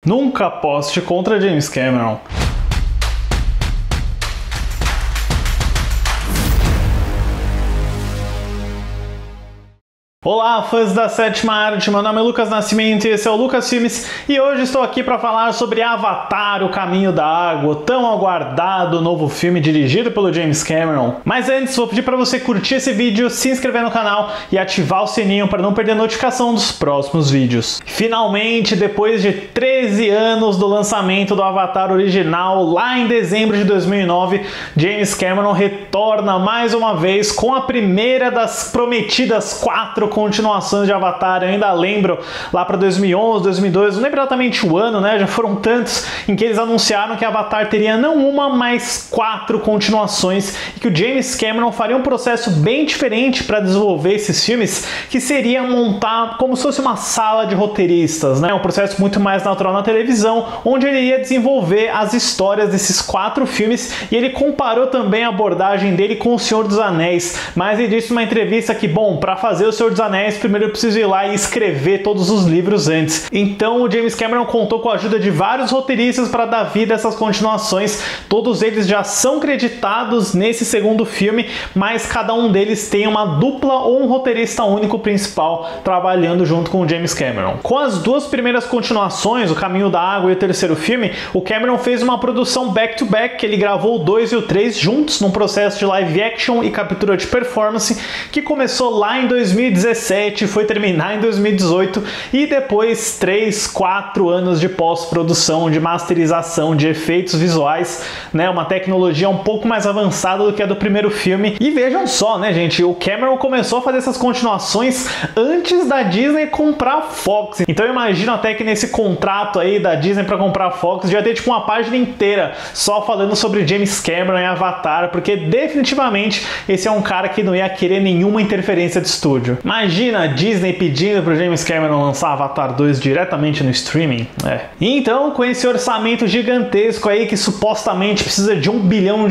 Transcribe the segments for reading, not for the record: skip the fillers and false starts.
Nunca poste contra James Cameron. Olá, fãs da sétima arte, meu nome é Lucas Nascimento e esse é o Lucas Filmes e hoje estou aqui para falar sobre Avatar, o Caminho da Água, o tão aguardado novo filme dirigido pelo James Cameron. Mas antes, vou pedir para você curtir esse vídeo, se inscrever no canal e ativar o sininho para não perder a notificação dos próximos vídeos. Finalmente, depois de 13 anos do lançamento do Avatar original, lá em dezembro de 2009, James Cameron retorna mais uma vez com a primeira das prometidas 4 continuações de Avatar. Eu ainda lembro lá para 2011, 2012, não lembro exatamente o ano, né? Já foram tantos em que eles anunciaram que Avatar teria não uma, mas 4 continuações e que o James Cameron faria um processo bem diferente para desenvolver esses filmes, que seria montar como se fosse uma sala de roteiristas, né? Um processo muito mais natural na televisão, onde ele iria desenvolver as histórias desses 4 filmes e ele comparou também a abordagem dele com O Senhor dos Anéis, mas ele disse numa entrevista que, bom, para fazer O Senhor dos Anéis, primeiro eu preciso ir lá e escrever todos os livros antes. Então o James Cameron contou com a ajuda de vários roteiristas para dar vida a essas continuações. Todos eles já são creditados nesse segundo filme, mas cada um deles tem uma dupla ou um roteirista único principal trabalhando junto com o James Cameron. Com as duas primeiras continuações, O Caminho da Água e o terceiro filme, o Cameron fez uma produção back-to-back, ele gravou o 2 e o 3 juntos num processo de live action e captura de performance que começou lá em 2017, foi terminar em 2018 e depois 3, 4 anos de pós-produção, de masterização, de efeitos visuais, né? Uma tecnologia um pouco mais avançada do que a do primeiro filme. E vejam só, né, gente? O Cameron começou a fazer essas continuações antes da Disney comprar a Fox. Então eu imagino até que nesse contrato aí da Disney para comprar a Fox já ter tipo uma página inteira só falando sobre James Cameron e Avatar, porque definitivamente esse é um cara que não ia querer nenhuma interferência de estúdio. Imagina a Disney pedindo para o James Cameron lançar Avatar 2 diretamente no streaming. Então, com esse orçamento gigantesco aí que supostamente precisa de $1 bilhão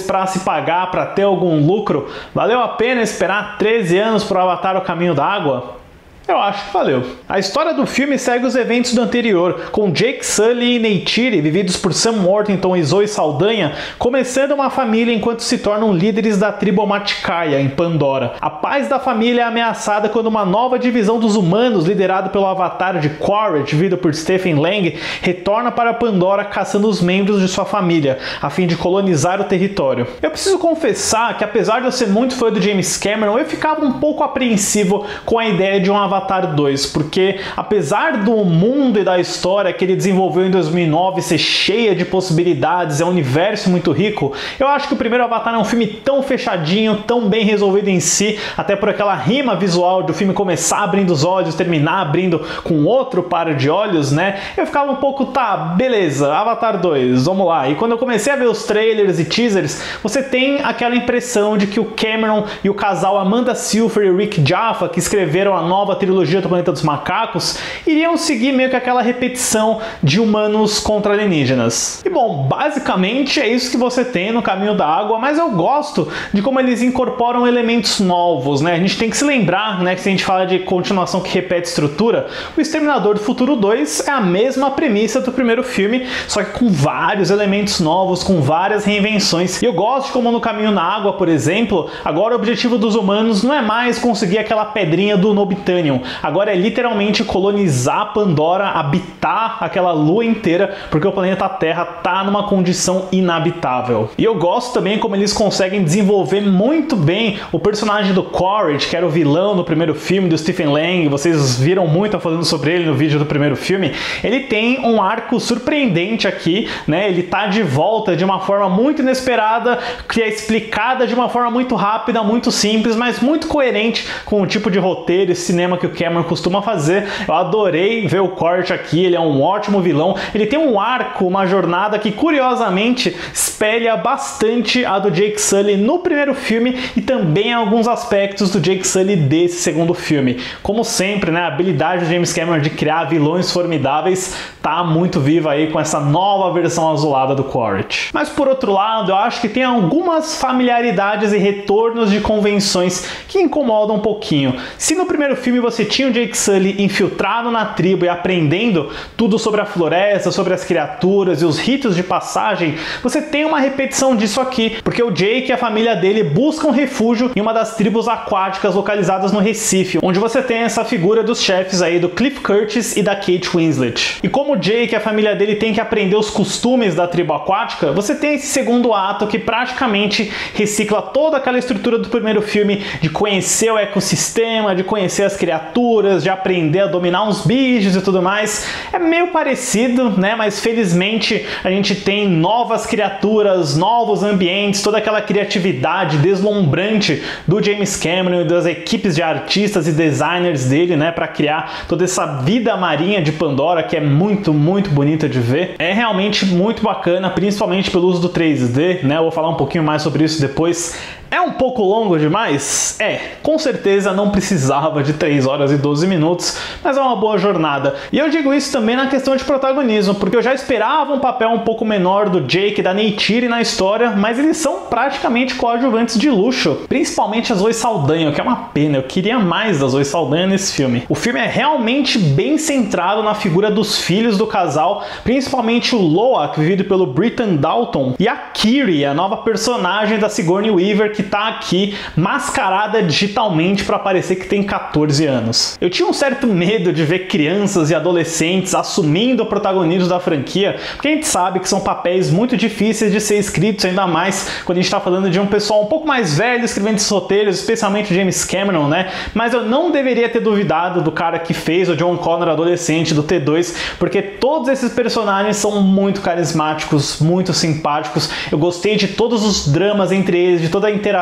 para se pagar para ter algum lucro, valeu a pena esperar 13 anos para o Avatar, o Caminho da Água? Eu acho que valeu. A história do filme segue os eventos do anterior, com Jake Sully e Neytiri, vividos por Sam Worthington e Zoe Saldanha, começando uma família enquanto se tornam líderes da tribo Matkaya, em Pandora. A paz da família é ameaçada quando uma nova divisão dos humanos, liderado pelo avatar de Quaritch, vivido por Stephen Lang, retorna para Pandora caçando os membros de sua família, a fim de colonizar o território. Eu preciso confessar que, apesar de eu ser muito fã do James Cameron, eu ficava um pouco apreensivo com a ideia de um Avatar 2, porque apesar do mundo e da história que ele desenvolveu em 2009 ser cheia de possibilidades, é um universo muito rico, eu acho que o primeiro Avatar é um filme tão fechadinho, tão bem resolvido em si, até por aquela rima visual do filme começar abrindo os olhos, terminar abrindo com outro par de olhos, né? Eu ficava um pouco, tá, beleza, Avatar 2, vamos lá. E quando eu comecei a ver os trailers e teasers, você tem aquela impressão de que o Cameron e o casal Amanda Seyfried e Rick Jaffa, que escreveram a nova trilogia do Planeta dos Macacos, iriam seguir meio que aquela repetição de humanos contra alienígenas. E bom, basicamente é isso que você tem no Caminho da Água, mas eu gosto de como eles incorporam elementos novos, né? A gente tem que se lembrar, né, que se a gente fala de continuação que repete estrutura, o Exterminador do Futuro 2 é a mesma premissa do primeiro filme, só que com vários elementos novos, com várias reinvenções. E eu gosto de como no Caminho da Água, por exemplo, agora o objetivo dos humanos não é mais conseguir aquela pedrinha do Nobitanium, agora é literalmente colonizar Pandora, habitar aquela lua inteira, porque o planeta Terra tá numa condição inabitável. E eu gosto também como eles conseguem desenvolver muito bem o personagem do Quaritch, que era o vilão no primeiro filme, do Stephen Lang, vocês viram muito falando sobre ele no vídeo do primeiro filme. Ele tem um arco surpreendente aqui, né? Ele tá de volta de uma forma muito inesperada, que é explicada de uma forma muito rápida, muito simples, mas muito coerente com o tipo de roteiro e cinema que o Cameron costuma fazer. Eu adorei ver o Quaritch aqui, ele é um ótimo vilão, ele tem um arco, uma jornada que curiosamente espelha bastante a do Jake Sully no primeiro filme e também alguns aspectos do Jake Sully desse segundo filme. Como sempre, né, a habilidade do James Cameron de criar vilões formidáveis tá muito viva aí com essa nova versão azulada do Quaritch. Mas por outro lado, eu acho que tem algumas familiaridades e retornos de convenções que incomodam um pouquinho. Se no primeiro filme você tinha o Jake Sully infiltrado na tribo e aprendendo tudo sobre a floresta, sobre as criaturas e os ritos de passagem, você tem uma repetição disso aqui, porque o Jake e a família dele buscam refúgio em uma das tribos aquáticas localizadas no Recife, onde você tem essa figura dos chefes aí do Cliff Curtis e da Kate Winslet. E como o Jake e a família dele tem que aprender os costumes da tribo aquática, você tem esse segundo ato que praticamente recicla toda aquela estrutura do primeiro filme de conhecer o ecossistema, de conhecer as criaturas, de aprender a dominar uns bichos e tudo mais. É meio parecido, né? Mas felizmente a gente tem novas criaturas, novos ambientes, toda aquela criatividade deslumbrante do James Cameron e das equipes de artistas e designers dele, né, para criar toda essa vida marinha de Pandora que é muito, muito bonita de ver. É realmente muito bacana, principalmente pelo uso do 3D, né? Eu vou falar um pouquinho mais sobre isso depois. É um pouco longo demais? É, com certeza não precisava de 3 horas e 12 minutos, mas é uma boa jornada. E eu digo isso também na questão de protagonismo, porque eu já esperava um papel um pouco menor do Jake e da Neytiri na história, mas eles são praticamente coadjuvantes de luxo, principalmente a Zoe Saldanha, que é uma pena, eu queria mais da Zoe Saldanha nesse filme. O filme é realmente bem centrado na figura dos filhos do casal, principalmente o Loak, vivido pelo Britton Dalton, e a Kiri, a nova personagem da Sigourney Weaver, que tá aqui mascarada digitalmente para parecer que tem 14 anos. Eu tinha um certo medo de ver crianças e adolescentes assumindo o protagonismo da franquia, porque a gente sabe que são papéis muito difíceis de ser escritos, ainda mais quando a gente está falando de um pessoal um pouco mais velho escrevendo esses roteiros, especialmente o James Cameron, né? Mas eu não deveria ter duvidado do cara que fez o John Connor adolescente do T2, porque todos esses personagens são muito carismáticos, muito simpáticos. Eu gostei de todos os dramas entre eles, de toda a interação,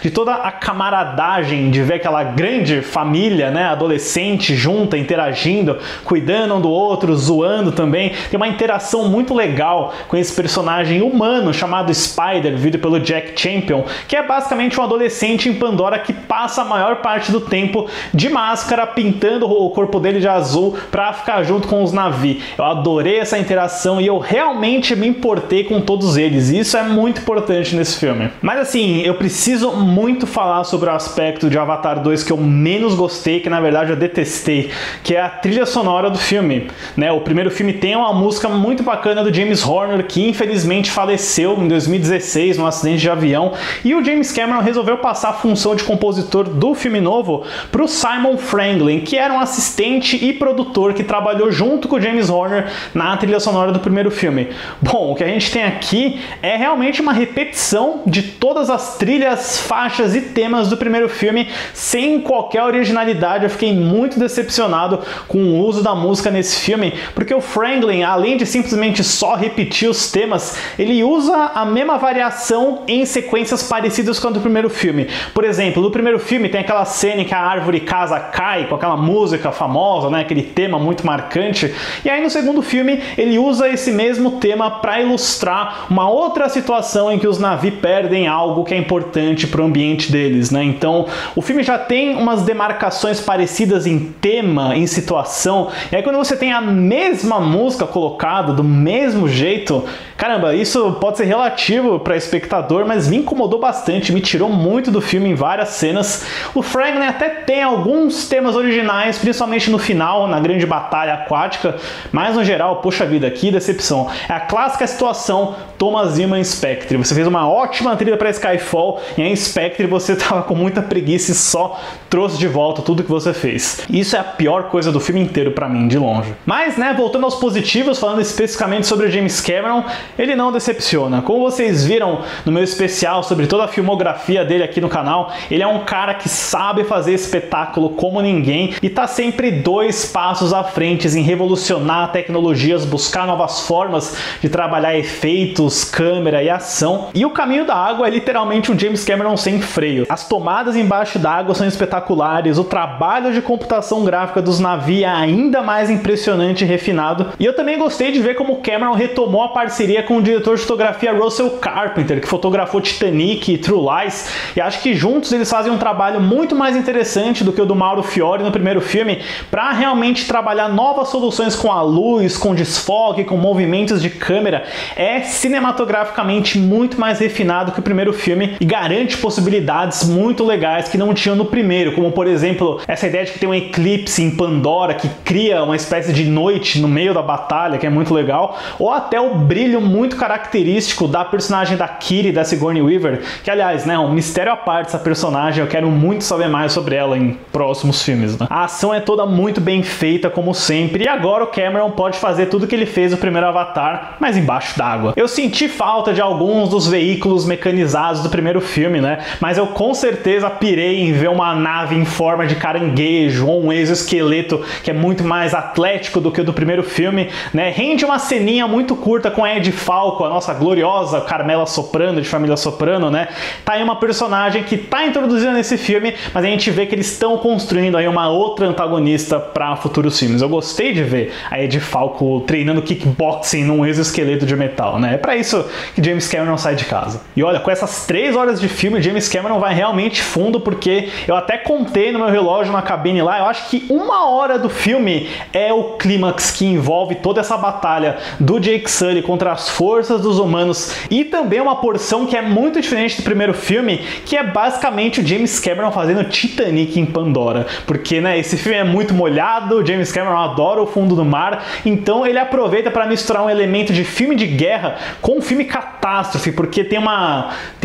de toda a camaradagem, de ver aquela grande família, né, adolescente junta, interagindo, cuidando um do outro, zoando também. Tem uma interação muito legal com esse personagem humano chamado Spider, vivido pelo Jack Champion, que é basicamente um adolescente em Pandora que passa a maior parte do tempo de máscara, pintando o corpo dele de azul para ficar junto com os Na'vi. Eu adorei essa interação e eu realmente me importei com todos eles. E isso é muito importante nesse filme. Mas assim, eu preciso muito falar sobre o aspecto de Avatar 2 que eu menos gostei, que na verdade eu detestei, que é a trilha sonora do filme, né? O primeiro filme tem uma música muito bacana do James Horner, que infelizmente faleceu em 2016 num acidente de avião, e o James Cameron resolveu passar a função de compositor do filme novo para o Simon Franklin, que era um assistente e produtor que trabalhou junto com o James Horner na trilha sonora do primeiro filme. Bom, o que a gente tem aqui é realmente uma repetição de todas as trilhas, faixas e temas do primeiro filme, sem qualquer originalidade. Eu fiquei muito decepcionado com o uso da música nesse filme, porque o Franklin, além de simplesmente só repetir os temas, ele usa a mesma variação em sequências parecidas com a do primeiro filme. Por exemplo, no primeiro filme tem aquela cena em que a árvore casa cai, com aquela música famosa, né, aquele tema muito marcante, e aí no segundo filme ele usa esse mesmo tema para ilustrar uma outra situação em que os Na'vi perdem algo que é importante para o ambiente deles, né? Então o filme já tem umas demarcações parecidas em tema, em situação, e aí quando você tem a mesma música colocada do mesmo jeito, caramba, isso pode ser relativo para espectador, mas me incomodou bastante, me tirou muito do filme em várias cenas. O Franklin até tem alguns temas originais, principalmente no final, na grande batalha aquática, mas no geral, poxa vida, que decepção. É a clássica situação Thomas Newman Spectre. Você fez uma ótima trilha para Skyfall e em Spectre você tava com muita preguiça e só trouxe de volta tudo que você fez. Isso é a pior coisa do filme inteiro para mim, de longe. Mas, né, voltando aos positivos, falando especificamente sobre o James Cameron, ele não decepciona. Como vocês viram no meu especial sobre toda a filmografia dele aqui no canal, ele é um cara que sabe fazer espetáculo como ninguém e tá sempre 2 passos à frente em revolucionar tecnologias, buscar novas formas de trabalhar efeitos, câmera e ação. E O Caminho da Água é literalmente um James Cameron sem freio. As tomadas embaixo d'água são espetaculares, o trabalho de computação gráfica dos Na'vi é ainda mais impressionante e refinado. E eu também gostei de ver como Cameron retomou a parceria parceria com o diretor de fotografia Russell Carpenter, que fotografou Titanic e True Lies, e acho que juntos eles fazem um trabalho muito mais interessante do que o do Mauro Fiore no primeiro filme, para realmente trabalhar novas soluções com a luz, com desfoque, com movimentos de câmera. É cinematograficamente muito mais refinado que o primeiro filme e garante possibilidades muito legais que não tinham no primeiro, como por exemplo, essa ideia de que tem um eclipse em Pandora que cria uma espécie de noite no meio da batalha, que é muito legal, ou até o brilho muito característico da personagem da Kiri, da Sigourney Weaver, que aliás, né, um mistério à parte essa personagem, eu quero muito saber mais sobre ela em próximos filmes, né? A ação é toda muito bem feita, como sempre, e agora o Cameron pode fazer tudo que ele fez no primeiro Avatar, mas embaixo d'água. Eu senti falta de alguns dos veículos mecanizados do primeiro filme, né, mas eu com certeza pirei em ver uma nave em forma de caranguejo ou um exoesqueleto que é muito mais atlético do que o do primeiro filme, né? Rende uma ceninha muito curta com a Edie Falco, a nossa gloriosa Carmela Soprano, de Família Soprano, né? Tá aí uma personagem que tá introduzida nesse filme, mas a gente vê que eles estão construindo aí uma outra antagonista para futuros filmes. Eu gostei de ver a Edie Falco treinando kickboxing num exoesqueleto de metal, né? É pra isso que James Cameron sai de casa. E olha, com essas 3 horas de filme, James Cameron vai realmente fundo, porque eu até contei no meu relógio na cabine lá, eu acho que 1 hora do filme é o clímax que envolve toda essa batalha do Jake Sully contra as forças dos humanos, e também uma porção que é muito diferente do primeiro filme, que é basicamente o James Cameron fazendo Titanic em Pandora, porque, né, esse filme é muito molhado, o James Cameron adora o fundo do mar, então ele aproveita para misturar um elemento de filme de guerra com um filme catástrofe, porque tem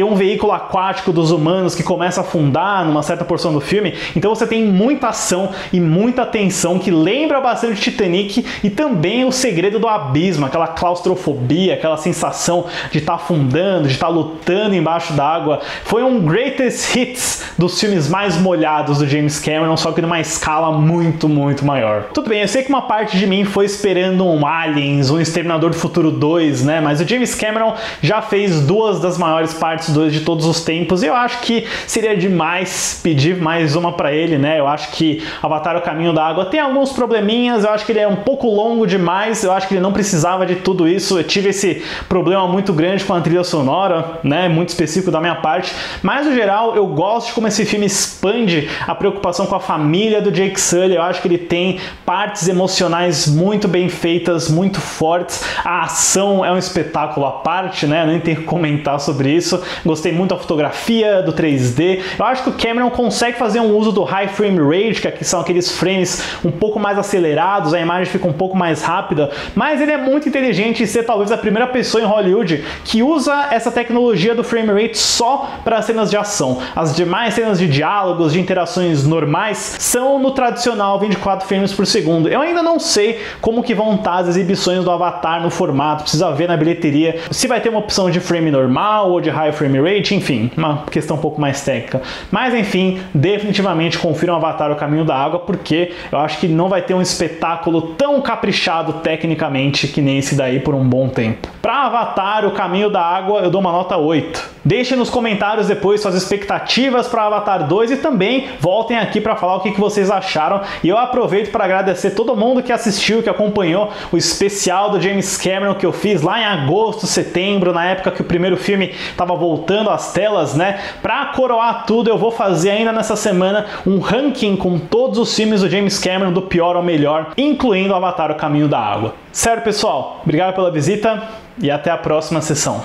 um veículo aquático dos humanos que começa a afundar numa certa porção do filme, então você tem muita ação e muita tensão que lembra bastante Titanic, e também o segredo do abismo, aquela claustrofobia, aquela sensação de estar afundando, de estar lutando embaixo d'água. Foi um greatest hits dos filmes mais molhados do James Cameron, só que numa escala muito, muito maior. Tudo bem, eu sei que uma parte de mim foi esperando um Aliens, um Exterminador do Futuro 2, né? Mas o James Cameron já fez 2 das maiores partes 2 de todos os tempos, e eu acho que seria demais pedir mais uma pra ele, né? Eu acho que Avatar: O Caminho da Água tem alguns probleminhas, eu acho que ele é um pouco longo demais, eu acho que ele não precisava de tudo isso, eu tive esse problema muito grande com a trilha sonora, né? Muito específico da minha parte, mas no geral eu gosto de como esse filme expande a preocupação com a família do Jake Sully. Eu acho que ele tem partes emocionais muito bem feitas, muito fortes, a ação é um espetáculo à parte, né? Eu nem tenho que comentar sobre isso. Gostei muito da fotografia, do 3D. Eu acho que o Cameron consegue fazer um uso do high frame rate, que são aqueles frames um pouco mais acelerados, a imagem fica um pouco mais rápida, mas ele é muito inteligente em ser talvez a primeira pessoa em Hollywood que usa essa tecnologia do frame rate só para cenas de ação. As demais cenas de diálogos, de interações normais, são no tradicional 24 frames por segundo. Eu ainda não sei como que vão estar as exibições do Avatar no formato, precisa ver na bilheteria se vai ter uma opção de frame normal ou de high frame rate, enfim, uma questão um pouco mais técnica. Mas enfim, definitivamente confiram Avatar: O Caminho da Água, porque eu acho que não vai ter um espetáculo tão caprichado tecnicamente que nem esse daí por um bom tempo. Para Avatar: O Caminho da Água, eu dou uma nota 8. Deixem nos comentários depois suas expectativas para Avatar 2 e também voltem aqui para falar o que vocês acharam. E eu aproveito para agradecer todo mundo que assistiu, que acompanhou o especial do James Cameron que eu fiz lá em agosto, setembro, na época que o primeiro filme estava voltando às telas, né? Para coroar tudo, eu vou fazer ainda nessa semana um ranking com todos os filmes do James Cameron, do pior ao melhor, incluindo Avatar: O Caminho da Água. Certo, pessoal? Obrigado pela visita e até a próxima sessão.